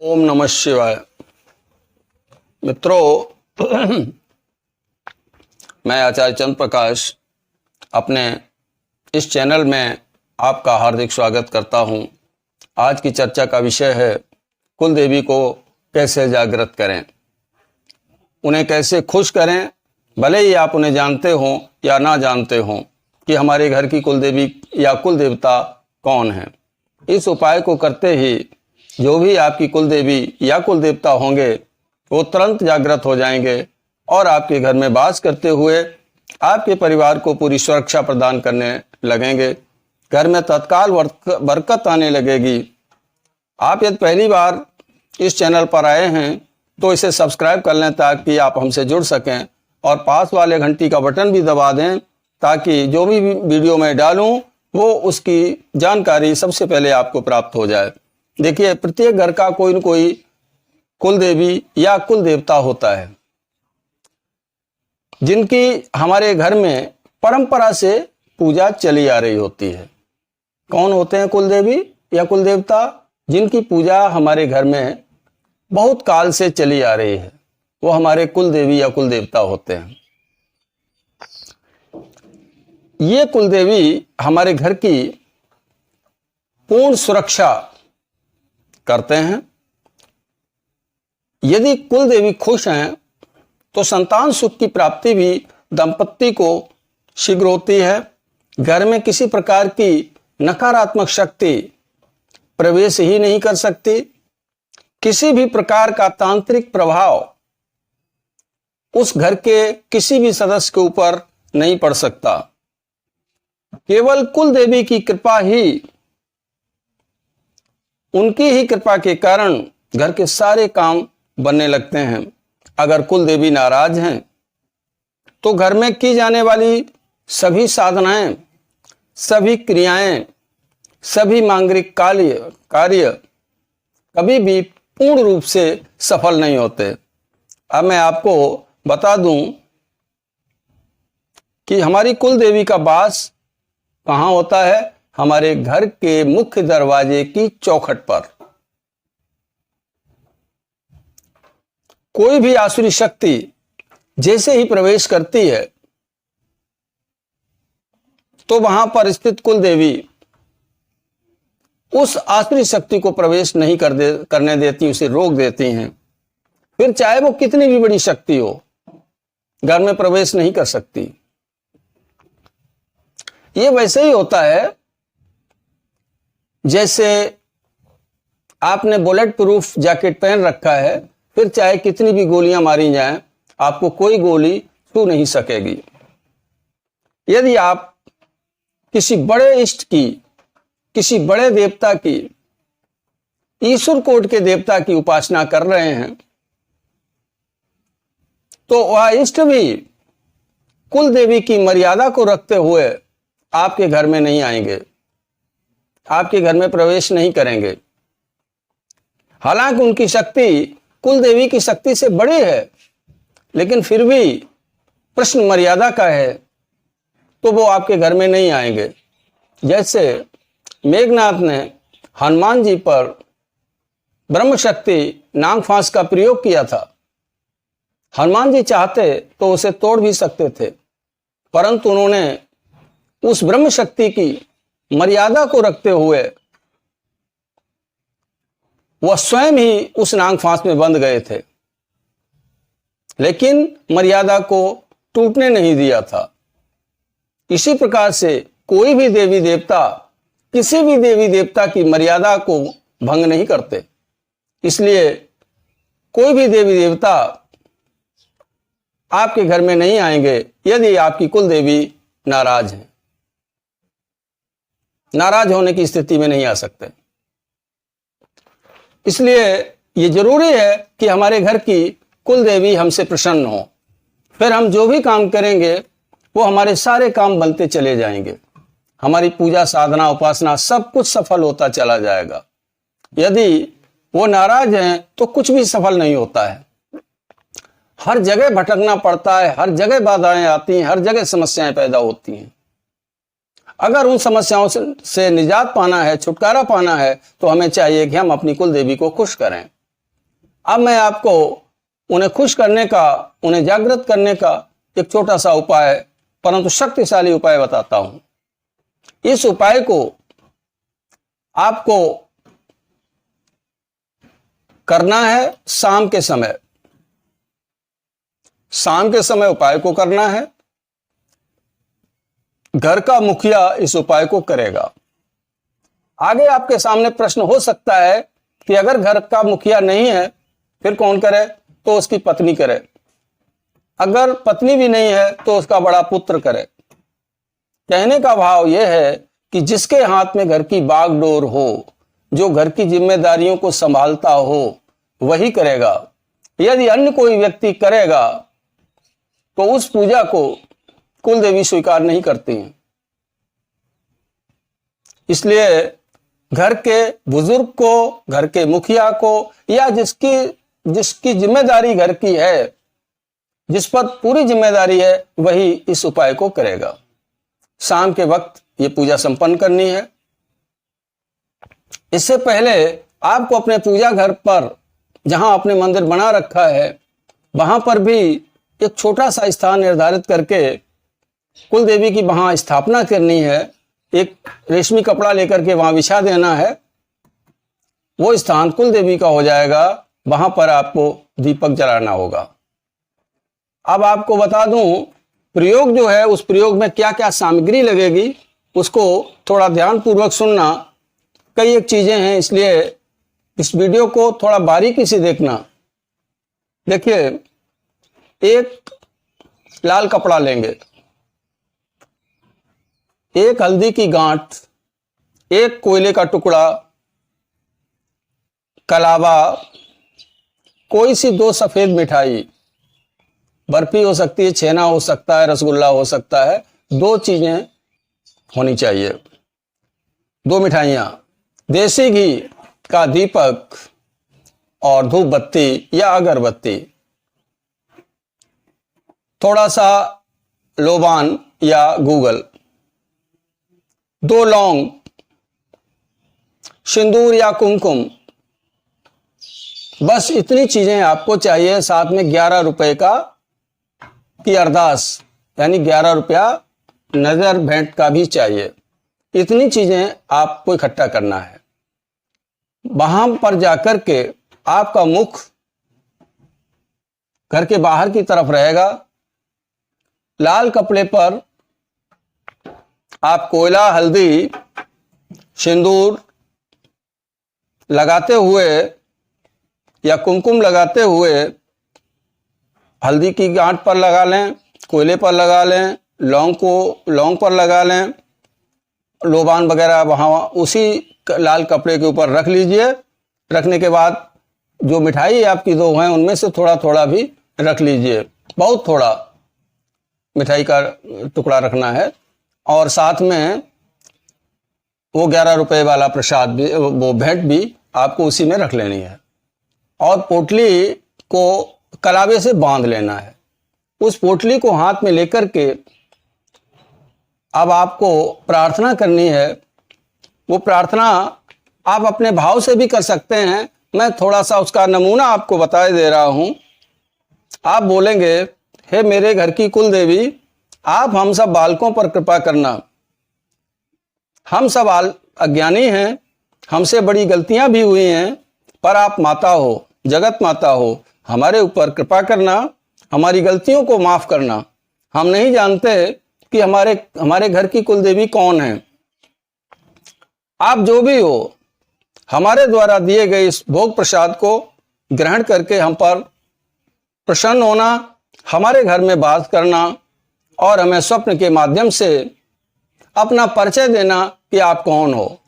ओम नमः शिवाय। मित्रों, मैं आचार्य चंद्र प्रकाश अपने इस चैनल में आपका हार्दिक स्वागत करता हूं। आज की चर्चा का विषय है कुल देवी को कैसे जागृत करें, उन्हें कैसे खुश करें। भले ही आप उन्हें जानते हों या ना जानते हों कि हमारे घर की कुल देवी या कुल देवता कौन है। इस उपाय को करते ही जो भी आपकी कुल देवी या कुल देवता होंगे वो तुरंत जागृत हो जाएंगे और आपके घर में वास करते हुए आपके परिवार को पूरी सुरक्षा प्रदान करने लगेंगे। घर में तत्काल बरकत आने लगेगी। आप यदि पहली बार इस चैनल पर आए हैं तो इसे सब्सक्राइब कर लें ताकि आप हमसे जुड़ सकें और पास वाले घंटी का बटन भी दबा दें ताकि जो भी वीडियो मैं डालूं वो उसकी जानकारी सबसे पहले आपको प्राप्त हो जाए। देखिए, प्रत्येक घर का कोई न कोई कुल देवी या कुल देवता होता है जिनकी हमारे घर में परंपरा से पूजा चली आ रही होती है। कौन होते हैं कुल देवी या कुल देवता? जिनकी पूजा हमारे घर में बहुत काल से चली आ रही है, वो हमारे कुल देवी या कुल देवता होते हैं। ये कुल देवी हमारे घर की पूर्ण सुरक्षा करते हैं। यदि कुल देवी खुश हैं तो संतान सुख की प्राप्ति भी दंपत्ति को शीघ्र होती है। घर में किसी प्रकार की नकारात्मक शक्ति प्रवेश ही नहीं कर सकती। किसी भी प्रकार का तांत्रिक प्रभाव उस घर के किसी भी सदस्य के ऊपर नहीं पड़ सकता। केवल कुल देवी की कृपा ही, उनकी ही कृपा के कारण घर के सारे काम बनने लगते हैं। अगर कुल देवी नाराज हैं तो घर में की जाने वाली सभी साधनाएं, सभी क्रियाएं, सभी मांगलिक कार्य कभी भी पूर्ण रूप से सफल नहीं होते। अब मैं आपको बता दूं कि हमारी कुल देवी का वास कहां होता है। हमारे घर के मुख्य दरवाजे की चौखट पर। कोई भी आसुरी शक्ति जैसे ही प्रवेश करती है तो वहां पर स्थित कुल देवी उस आसुरी शक्ति को प्रवेश नहीं करने देती, उसे रोक देती हैं। फिर चाहे वो कितनी भी बड़ी शक्ति हो, घर में प्रवेश नहीं कर सकती। ये वैसे ही होता है जैसे आपने बुलेट प्रूफ जैकेट पहन रखा है, फिर चाहे कितनी भी गोलियां मारी जाएं, आपको कोई गोली छू नहीं सकेगी। यदि आप किसी बड़े इष्ट की, किसी बड़े देवता की, ईश्वर कोट के देवता की उपासना कर रहे हैं तो वह इष्ट भी कुल देवी की मर्यादा को रखते हुए आपके घर में नहीं आएंगे, आपके घर में प्रवेश नहीं करेंगे। हालांकि उनकी शक्ति कुल देवी की शक्ति से बड़ी है, लेकिन फिर भी प्रश्न मर्यादा का है तो वो आपके घर में नहीं आएंगे। जैसे मेघनाथ ने हनुमान जी पर ब्रह्म शक्ति नाग फांस का प्रयोग किया था। हनुमान जी चाहते तो उसे तोड़ भी सकते थे, परंतु उन्होंने उस ब्रह्म शक्ति की मर्यादा को रखते हुए वह स्वयं ही उस नाग फांस में बंध गए थे, लेकिन मर्यादा को टूटने नहीं दिया था। इसी प्रकार से कोई भी देवी देवता किसी भी देवी देवता की मर्यादा को भंग नहीं करते। इसलिए कोई भी देवी देवता आपके घर में नहीं आएंगे यदि आपकी कुल देवी नाराज है। नाराज होने की स्थिति में नहीं आ सकते। इसलिए ये जरूरी है कि हमारे घर की कुल देवी हमसे प्रसन्न हो। फिर हम जो भी काम करेंगे वो हमारे सारे काम बनते चले जाएंगे। हमारी पूजा साधना उपासना सब कुछ सफल होता चला जाएगा। यदि वो नाराज हैं तो कुछ भी सफल नहीं होता है। हर जगह भटकना पड़ता है, हर जगह बाधाएं आती हैं, हर जगह समस्याएं पैदा होती हैं। अगर उन समस्याओं से निजात पाना है, छुटकारा पाना है, तो हमें चाहिए कि हम अपनी कुल देवी को खुश करें। अब मैं आपको उन्हें खुश करने का, उन्हें जागृत करने का एक छोटा सा उपाय, परंतु शक्तिशाली उपाय बताता हूं। इस उपाय को आपको करना है शाम के समय। शाम के समय उपाय को करना है। घर का मुखिया इस उपाय को करेगा। आगे आपके सामने प्रश्न हो सकता है कि अगर घर का मुखिया नहीं है फिर कौन करे? तो उसकी पत्नी करे। अगर पत्नी भी नहीं है तो उसका बड़ा पुत्र करे। कहने का भाव यह है कि जिसके हाथ में घर की बागडोर हो, जो घर की जिम्मेदारियों को संभालता हो, वही करेगा। यदि अन्य कोई व्यक्ति करेगा तो उस पूजा को कुल देवी स्वीकार नहीं करती हैं। इसलिए घर के बुजुर्ग को, घर के मुखिया को, या जिसकी जिम्मेदारी घर की है, जिस पर पूरी जिम्मेदारी है, वही इस उपाय को करेगा। शाम के वक्त ये पूजा संपन्न करनी है। इससे पहले आपको अपने पूजा घर पर, जहां आपने मंदिर बना रखा है, वहां पर भी एक छोटा सा स्थान निर्धारित करके कुल देवी की वहां स्थापना करनी है। एक रेशमी कपड़ा लेकर के वहां बिछा देना है। वो स्थान कुल देवी का हो जाएगा। वहां पर आपको दीपक जलाना होगा। अब आपको बता दूं, प्रयोग जो है, उस प्रयोग में क्या क्या सामग्री लगेगी उसको थोड़ा ध्यानपूर्वक सुनना। कई एक चीजें हैं, इसलिए इस वीडियो को थोड़ा बारीकी से देखना। देखिए, एक लाल कपड़ा लेंगे, एक हल्दी की गांठ, एक कोयले का टुकड़ा, कलावा, कोई सी 2 सफेद मिठाई, बर्फी हो सकती है, छेना हो सकता है, रसगुल्ला हो सकता है। 2 चीजें होनी चाहिए, 2 मिठाइयां, देसी घी का दीपक और धूप बत्ती या अगरबत्ती, थोड़ा सा लोबान या गूगल, 2 लौंग, सिंदूर या कुमकुम। बस इतनी चीजें आपको चाहिए। साथ में 11 रुपए की अरदास, यानी 11 रुपया नजर भेंट का भी चाहिए। इतनी चीजें आपको इकट्ठा करना है। वहां पर जाकर के आपका मुख घर के बाहर की तरफ रहेगा। लाल कपड़े पर आप कोयला, हल्दी, सिंदूर लगाते हुए या कुमकुम लगाते हुए, हल्दी की गांठ पर लगा लें, कोयले पर लगा लें, लौंग पर लगा लें, लोबान वगैरह वहाँ उसी लाल कपड़े के ऊपर रख लीजिए। रखने के बाद जो मिठाई आपकी 2 हैं उनमें से थोड़ा थोड़ा भी रख लीजिए। बहुत थोड़ा मिठाई का टुकड़ा रखना है। और साथ में वो 11 रुपए वाला प्रसाद भी, वो भेंट भी आपको उसी में रख लेनी है। और पोटली को कलावे से बांध लेना है। उस पोटली को हाथ में लेकर के अब आपको प्रार्थना करनी है। वो प्रार्थना आप अपने भाव से भी कर सकते हैं। मैं थोड़ा सा उसका नमूना आपको बता दे रहा हूं। आप बोलेंगे, हे मेरे घर की कुल देवी, आप हम सब बालकों पर कृपा करना। हम सब अज्ञानी हैं, हमसे बड़ी गलतियां भी हुई हैं, पर आप माता हो, जगत माता हो, हमारे ऊपर कृपा करना, हमारी गलतियों को माफ करना। हम नहीं जानते कि हमारे घर की कुल देवी कौन है। आप जो भी हो, हमारे द्वारा दिए गए इस भोग प्रसाद को ग्रहण करके हम पर प्रसन्न होना, हमारे घर में वास करना और हमें स्वप्न के माध्यम से अपना परिचय देना कि आप कौन हो,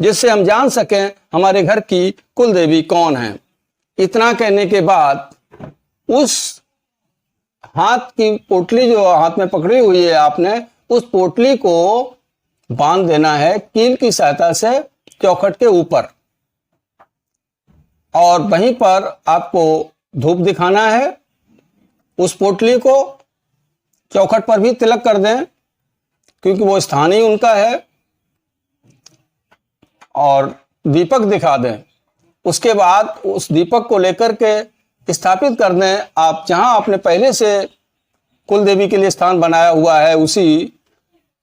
जिससे हम जान सकें हमारे घर की कुल देवी कौन है। इतना कहने के बाद उस हाथ की पोटली जो हाथ में पकड़ी हुई है आपने, उस पोटली को बांध देना है कील की सहायता से चौखट के ऊपर। और वहीं पर आपको धूप दिखाना है। उस पोटली को चौखट पर भी तिलक कर दें, क्योंकि वो स्थान ही उनका है। और दीपक दिखा दें। उसके बाद उस दीपक को लेकर के स्थापित कर दें। आप जहां आपने पहले से कुल देवी के लिए स्थान बनाया हुआ है उसी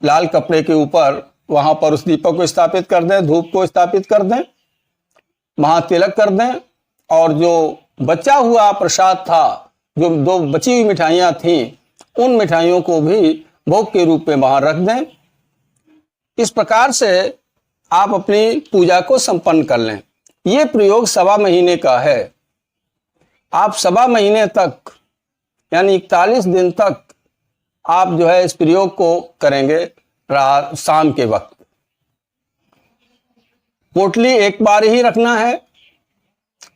लाल कपड़े के ऊपर वहां पर उस दीपक को स्थापित कर दें, धूप को स्थापित कर दें, महातिलक कर दें और जो बचा हुआ प्रसाद था, जो 2 बची हुई मिठाइयां थीं, उन मिठाइयों को भी भोग के रूप में वहां रख दें। इस प्रकार से आप अपनी पूजा को संपन्न कर लें। ये प्रयोग 1.25 महीने का है। आप 1.25 महीने तक यानी 41 दिन तक आप जो है इस प्रयोग को करेंगे। रात शाम के वक्त पोटली एक बार ही रखना है।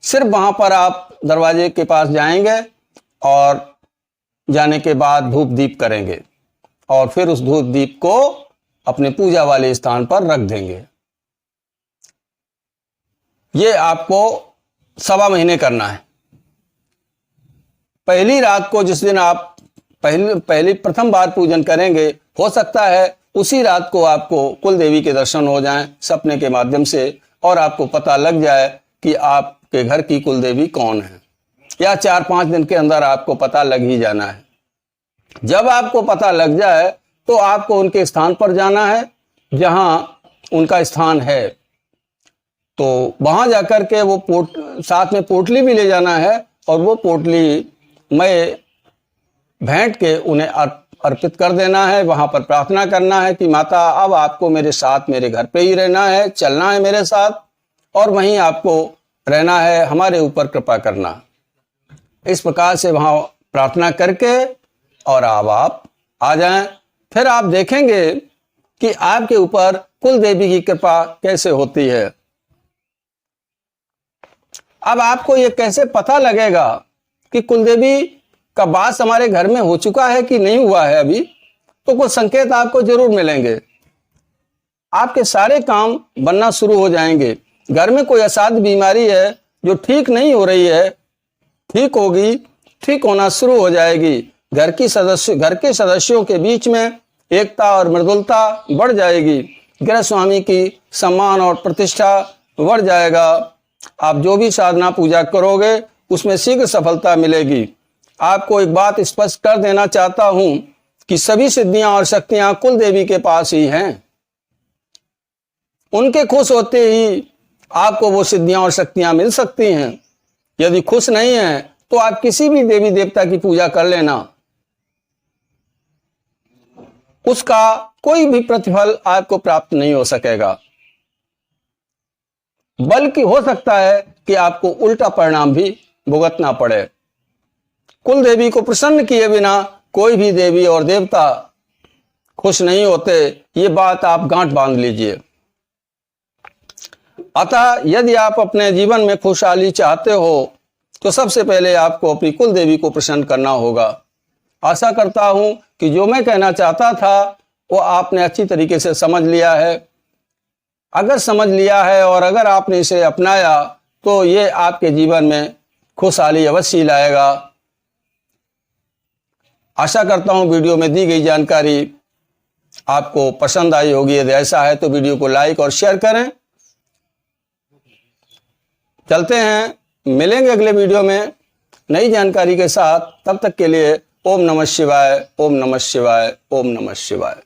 सिर्फ वहां पर आप दरवाजे के पास जाएंगे और जाने के बाद धूप दीप करेंगे और फिर उस धूप दीप को अपने पूजा वाले स्थान पर रख देंगे। ये आपको 1.25 महीने करना है। पहली रात को जिस दिन आप पहली प्रथम बार पूजन करेंगे, हो सकता है उसी रात को आपको कुल देवी के दर्शन हो जाएं सपने के माध्यम से और आपको पता लग जाए कि आपके घर की कुल देवी कौन है, या 4-5 दिन के अंदर आपको पता लग ही जाना है। जब आपको पता लग जाए तो आपको उनके स्थान पर जाना है जहां उनका स्थान है। तो वहां जाकर के वो साथ में पोटली भी ले जाना है और वो पोटली मैं भेंट के उन्हें अर्पित कर देना है। वहां पर प्रार्थना करना है कि माता अब आपको मेरे साथ मेरे घर पे ही रहना है, चलना है मेरे साथ और वहीं आपको रहना है, हमारे ऊपर कृपा करना। इस प्रकार से वहां प्रार्थना करके और अब आप आ जाएं। फिर आप देखेंगे कि आपके ऊपर कुल देवी की कृपा कैसे होती है। अब आपको ये कैसे पता लगेगा कि कुल देवी का वास हमारे घर में हो चुका है कि नहीं हुआ है अभी? तो कुछ संकेत आपको जरूर मिलेंगे। आपके सारे काम बनना शुरू हो जाएंगे। घर में कोई असाध्य बीमारी है जो ठीक नहीं हो रही है, ठीक होगी, ठीक होना शुरू हो जाएगी। घर के सदस्यों के बीच में एकता और मृदुलता बढ़ जाएगी। गृह स्वामी की सम्मान और प्रतिष्ठा बढ़ जाएगा। आप जो भी साधना पूजा करोगे उसमें शीघ्र सफलता मिलेगी। आपको एक बात स्पष्ट कर देना चाहता हूं कि सभी सिद्धियां और शक्तियां कुल देवी के पास ही हैं। उनके खुश होते ही आपको वो सिद्धियां और शक्तियां मिल सकती हैं। यदि खुश नहीं है तो आप किसी भी देवी देवता की पूजा कर लेना, उसका कोई भी प्रतिफल आपको प्राप्त नहीं हो सकेगा, बल्कि हो सकता है कि आपको उल्टा परिणाम भी भुगतना पड़े। कुल देवी को प्रसन्न किए बिना कोई भी देवी और देवता खुश नहीं होते। ये बात आप गांठ बांध लीजिए। अतः यदि आप अपने जीवन में खुशहाली चाहते हो तो सबसे पहले आपको अपनी कुल देवी को प्रसन्न करना होगा। आशा करता हूं कि जो मैं कहना चाहता था वो आपने अच्छी तरीके से समझ लिया है। अगर समझ लिया है और अगर आपने इसे अपनाया तो ये आपके जीवन में खुशहाली अवश्य लाएगा। आशा करता हूं वीडियो में दी गई जानकारी आपको पसंद आई होगी। यदि ऐसा है तो वीडियो को लाइक और शेयर करें। चलते हैं, मिलेंगे अगले वीडियो में नई जानकारी के साथ। तब तक के लिए ओम नमः शिवाय, ओम नमः शिवाय, ओम नमः शिवाय।